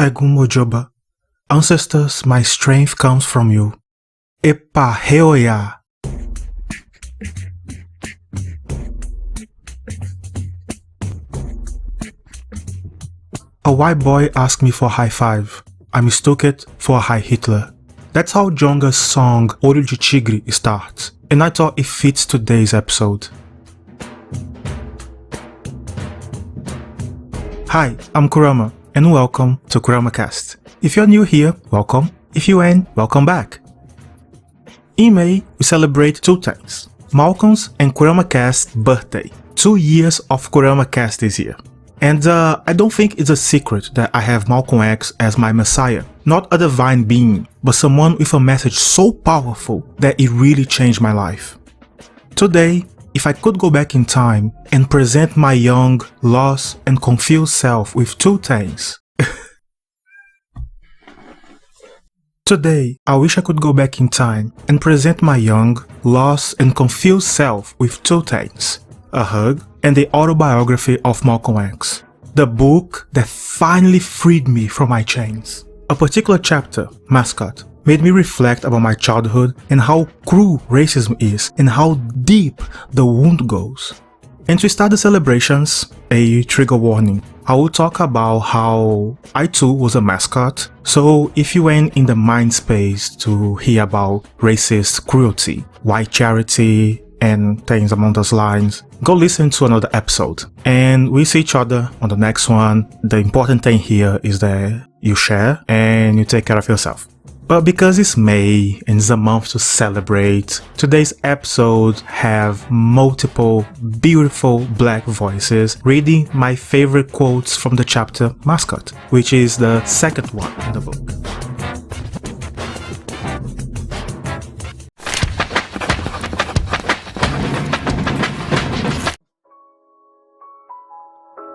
Egumojoba. Ancestors, my strength comes from you. Epa heoya. A white boy asked me for a high five. I mistook it for a Heil Hitler. That's how Jonga's song Olho de Tigre starts, and I thought it fits today's episode. Hi, I'm Kurama, and welcome to krmcast. If you're new here, welcome. If you ain't, welcome back. In May, we celebrate two things: Malcolm's and krmcast's birthday. 2 years of krmcast this year. And I don't think it's a secret that I have Malcolm X as my messiah. Not a divine being, but someone with a message so powerful that it really changed my life. Today, if I could go back in time and present my young, lost and confused self with two things. Today, I wish I could go back in time and present my young, lost and confused self with two things: a hug and the autobiography of Malcolm X. The book that finally freed me from my chains. A particular chapter, Mascot, made me reflect about my childhood and how cruel racism is and how deep the wound goes. And to start the celebrations, a trigger warning. I will talk about how I too was a mascot, so if you went in the mindspace to hear about racist cruelty, white charity, and things along those lines, go listen to another episode. And we'll see each other on the next one. The important thing here is that you share and you take care of yourself. But because it's May and it's a month to celebrate, today's episode have multiple beautiful black voices reading my favorite quotes from the chapter Mascot, which is the second one in the book.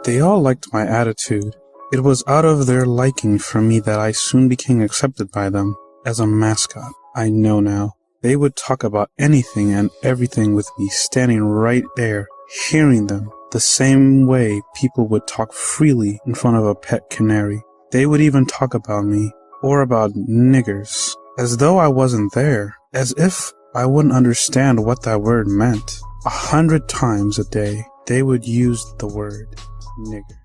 They all liked my attitude. It was out of their liking for me that I soon became accepted by them as a mascot. I know now. They would talk about anything and everything with me standing right there, hearing them, the same way people would talk freely in front of a pet canary. They would even talk about me, or about niggers, as though I wasn't there, as if I wouldn't understand what that word meant. 100 times a day, they would use the word nigger.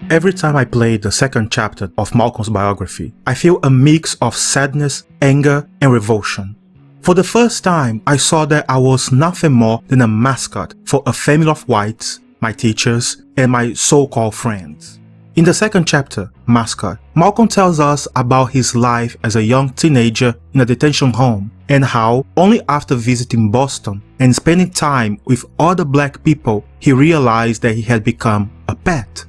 Every time I play the second chapter of Malcolm's biography, I feel a mix of sadness, anger, and revulsion. For the first time, I saw that I was nothing more than a mascot for a family of whites, my teachers, and my so-called friends. In the second chapter, Mascot, Malcolm tells us about his life as a young teenager in a detention home and how, only after visiting Boston and spending time with other black people, he realized that he had become a pet.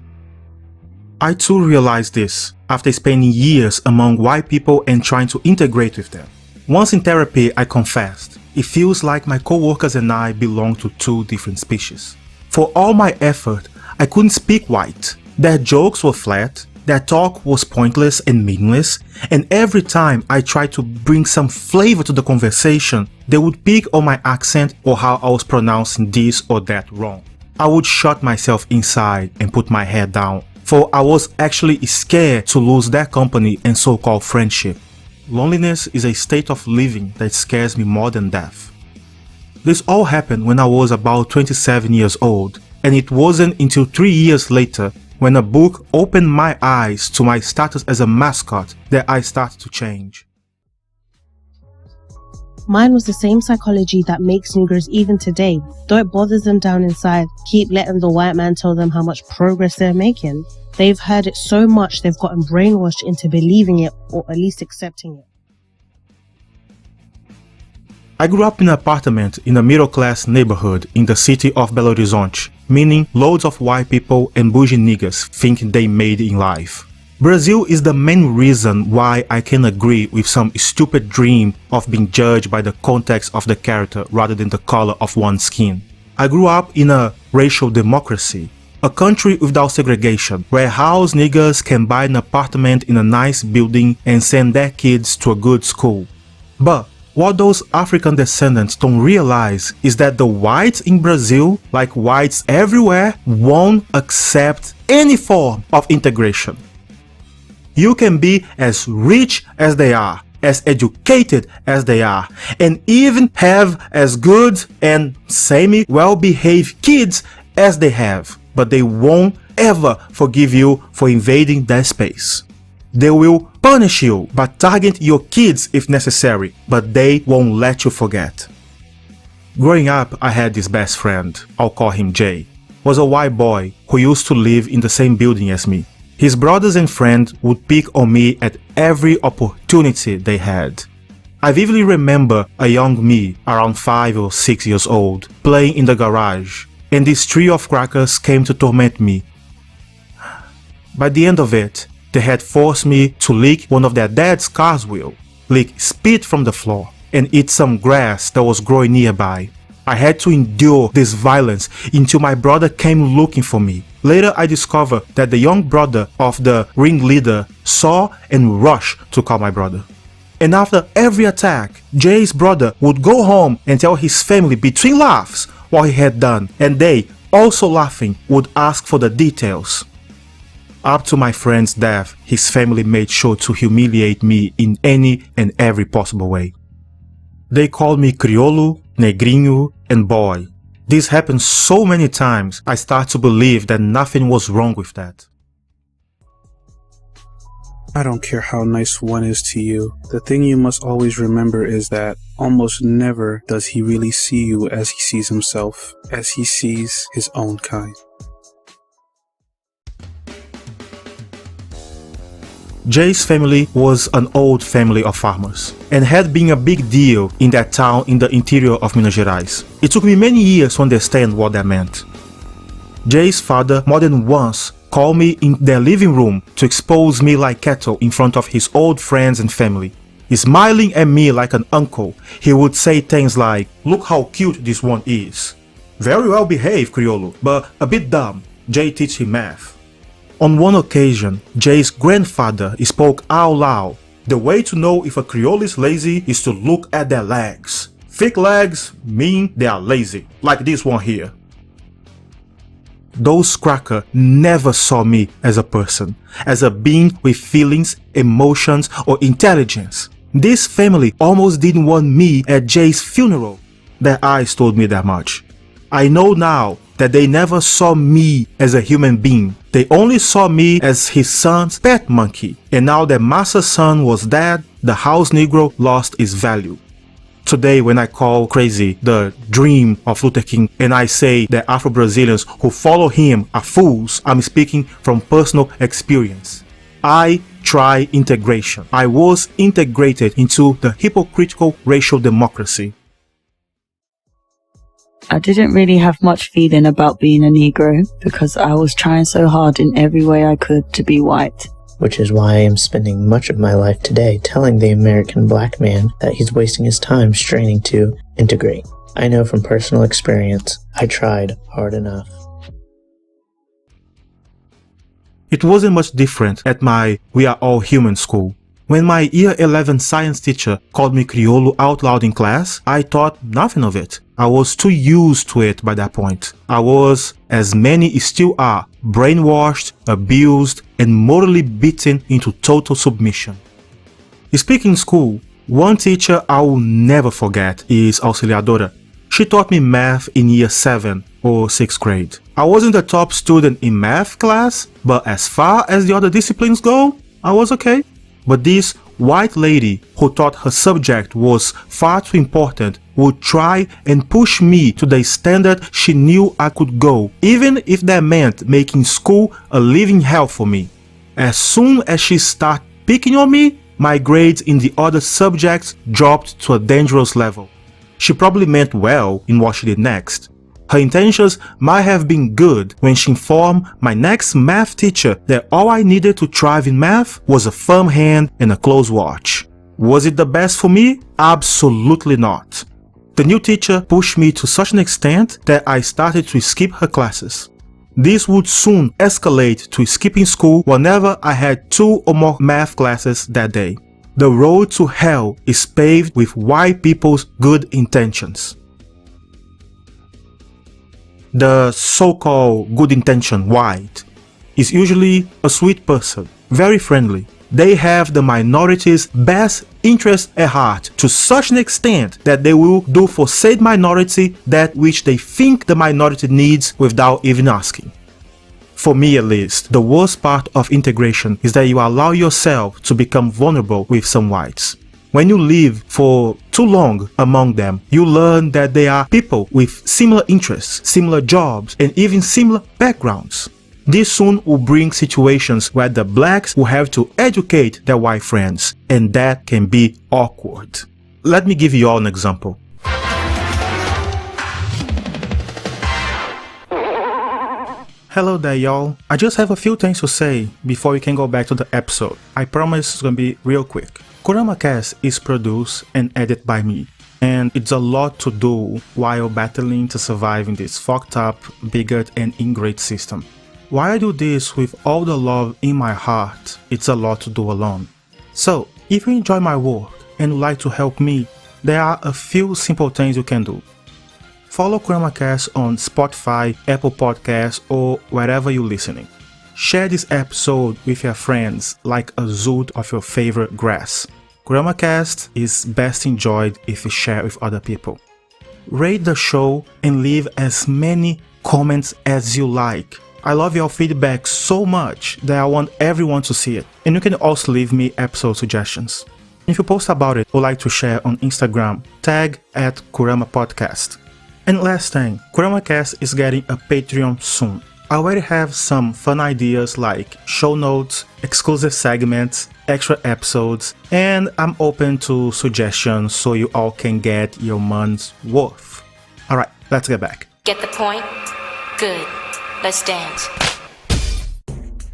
I too realized this after spending years among white people and trying to integrate with them. Once in therapy, I confessed, it feels like my co-workers and I belong to two different species. For all my effort, I couldn't speak white. Their jokes were flat, their talk was pointless and meaningless, and every time I tried to bring some flavor to the conversation, they would pick on my accent or how I was pronouncing this or that wrong. I would shut myself inside and put my head down, for I was actually scared to lose their company and so-called friendship. Loneliness is a state of living that scares me more than death. This all happened when I was about 27 years old, and it wasn't until 3 years later when a book opened my eyes to my status as a mascot that I started to change. Mine was the same psychology that makes niggers even today. Though it bothers them down inside, keep letting the white man tell them how much progress they're making. They've heard it so much they've gotten brainwashed into believing it or at least accepting it. I grew up in an apartment in a middle-class neighborhood in the city of Belo Horizonte, meaning loads of white people and bougie niggas thinking they made it in life. Brazil is the main reason why I can agree with some stupid dream of being judged by the context of the character rather than the color of one's skin. I grew up in a racial democracy, a country without segregation, where house niggas can buy an apartment in a nice building and send their kids to a good school. But What those African descendants don't realize is that the whites in Brazil, like whites everywhere, won't accept any form of integration. You can be as rich as they are, as educated as they are, and even have as good and semi-well-behaved kids as they have, but they won't ever forgive you for invading their space. They will punish you by targeting your kids if necessary, but they won't let you forget. Growing up, I had this best friend, I'll call him Jay. Was a white boy who used to live in the same building as me. His brothers and friends would pick on me at every opportunity they had. I vividly remember a young me, around 5 or 6 years old, playing in the garage, and this tree of crackers came to torment me. By the end of it, they had forced me to lick one of their dad's car's wheel, lick spit from the floor, and eat some grass that was growing nearby. I had to endure this violence until my brother came looking for me. Later I discovered that the young brother of the ringleader saw and rushed to call my brother. And after every attack, Jay's brother would go home and tell his family between laughs what he had done, and they, also laughing, would ask for the details. Up to my friend's death, his family made sure to humiliate me in any and every possible way. They called me criollo, negrinho, and boy. This happened so many times, I start to believe that nothing was wrong with that. I don't care how nice one is to you. The thing you must always remember is that almost never does he really see you as he sees himself, as he sees his own kind. Jay's family was an old family of farmers and had been a big deal in that town in the interior of Minas Gerais. It took me many years to understand what that meant. Jay's father more than once called me in their living room to expose me like cattle in front of his old friends and family. Smiling at me like an uncle, he would say things like, "Look how cute this one is. Very well behaved, criollo, but a bit dumb. Jay teach him math." On one occasion, Jay's grandfather spoke out loud. "The way to know if a criollo is lazy is to look at their legs. Thick legs mean they are lazy, like this one here." Those crackers never saw me as a person, as a being with feelings, emotions, or intelligence. This family almost didn't want me at Jay's funeral. Their eyes told me that much. I know now that they never saw me as a human being. They only saw me as his son's pet monkey. And now that Masa's son was dead, the house Negro lost its value. Today, when I call crazy the dream of Luther King and I say that Afro-Brazilians who follow him are fools, I'm speaking from personal experience. I try integration. I was integrated into the hypocritical racial democracy. I didn't really have much feeling about being a Negro because I was trying so hard in every way I could to be white. Which is why I am spending much of my life today telling the American black man that he's wasting his time straining to integrate. I know from personal experience, I tried hard enough. It wasn't much different at my We Are All Human school. When my year 11 science teacher called me criollo out loud in class, I thought nothing of it. I was too used to it by that point. I was, as many still are, brainwashed, abused, and morally beaten into total submission. Speaking in school, one teacher I will never forget is Auxiliadora. She taught me math in year 7 or 6th grade. I wasn't the top student in math class, but as far as the other disciplines go, I was okay. But this white lady who thought her subject was far too important would try and push me to the standard she knew I could go, even if that meant making school a living hell for me. As soon as she started picking on me, my grades in the other subjects dropped to a dangerous level. She probably meant well in what she did next. Her intentions might have been good when she informed my next math teacher that all I needed to thrive in math was a firm hand and a close watch. Was it the best for me? Absolutely not. The new teacher pushed me to such an extent that I started to skip her classes. This would soon escalate to skipping school whenever I had 2 or more math classes that day. the road to hell is paved with white people's good intentions. The so-called good intention white is usually a sweet person, very friendly. They have the minority's best interest at heart to such an extent that they will do for said minority that which they think the minority needs without even asking. For me at least, the worst part of integration is that you allow yourself to become vulnerable with some whites. When you live for too long among them, you learn that they are people with similar interests, similar jobs, and even similar backgrounds. This soon will bring situations where the blacks will have to educate their white friends, and that can be awkward. Let me give you all an example. Hello there, y'all. I just have a few things to say before we can go back to the episode. I promise it's gonna be real quick. krmcast is produced and edited by me, and it's a lot to do while battling to survive in this fucked up, bigoted and ingrate system. While I do this with all the love in my heart, it's a lot to do alone. So, if you enjoy my work and would like to help me, there are a few simple things you can do. Follow krmcast on Spotify, Apple Podcasts, or wherever you're listening. Share this episode with your friends like a zoot of your favorite grass. krmcast is best enjoyed if you share with other people. Rate the show and leave as many comments as you like. I love your feedback so much that I want everyone to see it. And you can also leave me episode suggestions. If you post about it or like to share on Instagram, tag @KuramaPodcast. And last thing, krmcast is getting a Patreon soon. I already have some fun ideas like show notes, exclusive segments, extra episodes, and I'm open to suggestions so you all can get your month's worth. Alright, let's get back. Get the point? Good. Let's dance.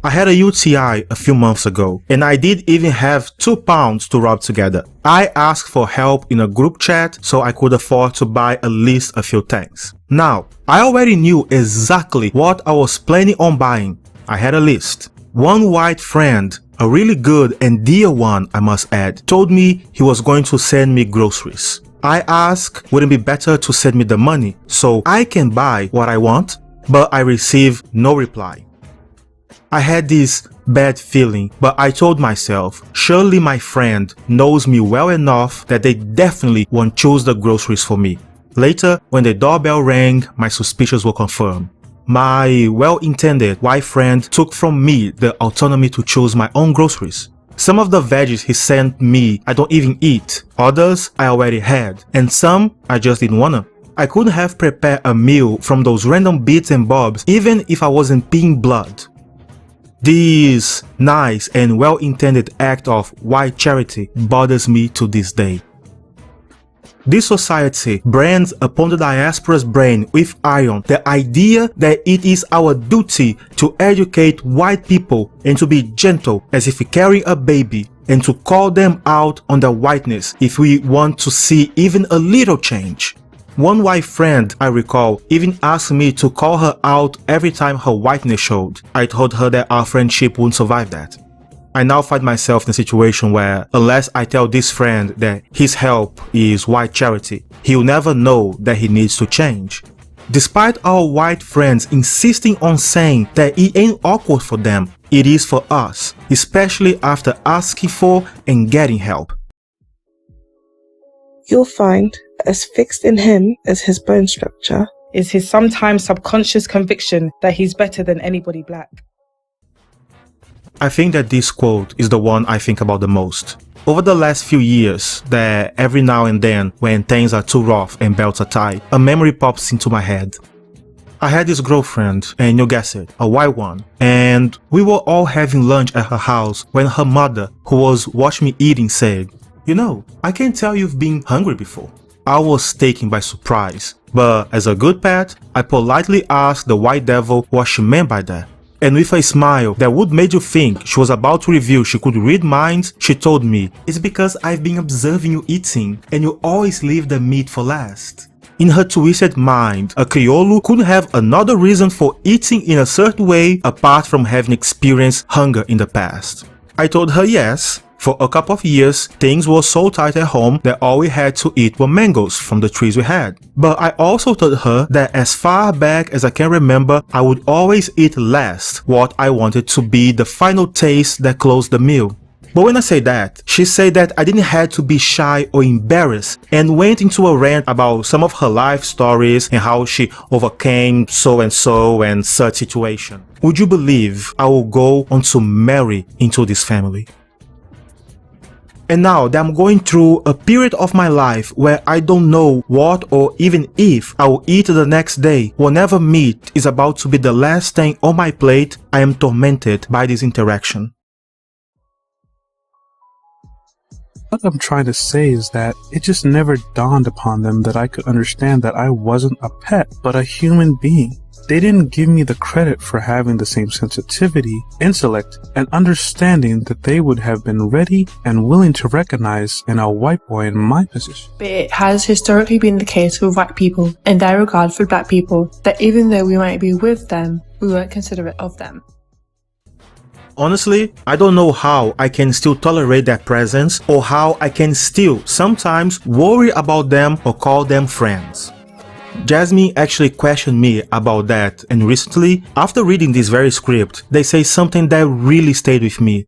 I had a UTI a few months ago, and I did even have 2 pounds to rub together. I asked for help in a group chat so I could afford to buy at least a few things. Now, I already knew exactly what I was planning on buying. I had a list. One white friend, a really good and dear one I must add, told me he was going to send me groceries. I asked, wouldn't it be better to send me the money so I can buy what I want? But I received no reply. I had this bad feeling, but I told myself, surely my friend knows me well enough that they definitely won't choose the groceries for me. Later, when the doorbell rang, my suspicions were confirmed. My well-intended white friend took from me the autonomy to choose my own groceries. Some of the veggies he sent me I don't even eat, others I already had, and some I just didn't wanna. I couldn't have prepared a meal from those random bits and bobs even if I wasn't peeing blood. This nice and well-intended act of white charity bothers me to this day. This society brands upon the diaspora's brain with iron the idea that it is our duty to educate white people and to be gentle as if we carry a baby and to call them out on their whiteness if we want to see even a little change. One white friend, I recall, even asked me to call her out every time her whiteness showed. I told her that our friendship wouldn't survive that. I now find myself in a situation where, unless I tell this friend that his help is white charity, he'll never know that he needs to change. Despite our white friends insisting on saying that it ain't awkward for them, it is for us, especially after asking for and getting help. You'll find, as fixed in him as his bone structure, is his sometimes subconscious conviction that he's better than anybody black. I think that this quote is the one I think about the most. Over the last few years, that every now and then, when things are too rough and belts are tight, a memory pops into my head. I had this girlfriend, and you guess it, a white one, and we were all having lunch at her house when her mother, who was watching me eating, said, "You know, I can't tell you've been hungry before." I was taken by surprise, but as a good pet, I politely asked the white devil what she meant by that. And with a smile that would make you think she was about to reveal she could read minds, she told me, "It's because I've been observing you eating, and you always leave the meat for last." In her twisted mind, a Criollo couldn't have another reason for eating in a certain way apart from having experienced hunger in the past. I told her yes, For a couple of years, things were so tight at home that all we had to eat were mangoes from the trees we had. But I also told her that as far back as I can remember, I would always eat last what I wanted to be the final taste that closed the meal. But when I say that, she said that I didn't have to be shy or embarrassed and went into a rant about some of her life stories and how she overcame so and such situation. Would you believe I will go on to marry into this family? And now that I'm going through a period of my life where I don't know what or even if I will eat the next day, whenever meat is about to be the last thing on my plate, I am tormented by this interaction. What I'm trying to say is that it just never dawned upon them that I could understand that I wasn't a pet, but a human being. They didn't give me the credit for having the same sensitivity, intellect, and understanding that they would have been ready and willing to recognize in a white boy in my position. But it has historically been the case with white people and their regard for black people that even though we might be with them, we weren't considerate of them. Honestly, I don't know how I can still tolerate their presence or how I can still sometimes worry about them or call them friends. Jasmine actually questioned me about that, and recently, after reading this very script, they say something that really stayed with me.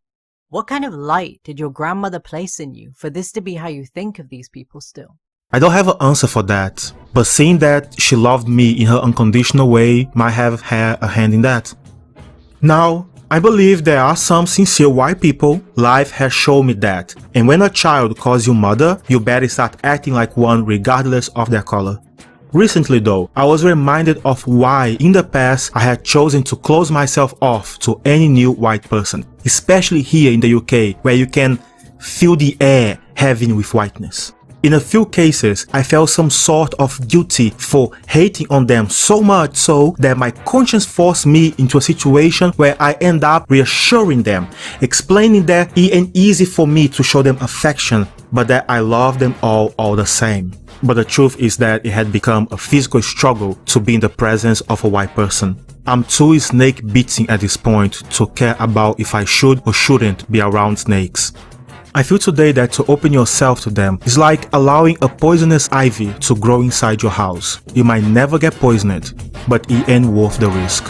What kind of light did your grandmother place in you for this to be how you think of these people still? I don't have an answer for that, but seeing that she loved me in her unconditional way might have had a hand in that. Now, I believe there are some sincere white people. Life has shown me that, and when a child calls you mother, you better start acting like one regardless of their color. Recently though, I was reminded of why in the past I had chosen to close myself off to any new white person, especially here in the UK where you can feel the air heavy with whiteness. In a few cases, I felt some sort of guilty for hating on them so much so that my conscience forced me into a situation where I end up reassuring them, explaining that it ain't easy for me to show them affection, but that I love them all the same. But the truth is that it had become a physical struggle to be in the presence of a white person. I'm too snake-bitten at this point to care about if I should or shouldn't be around snakes. I feel today that to open yourself to them is like allowing a poisonous ivy to grow inside your house. You might never get poisoned, but it ain't worth the risk.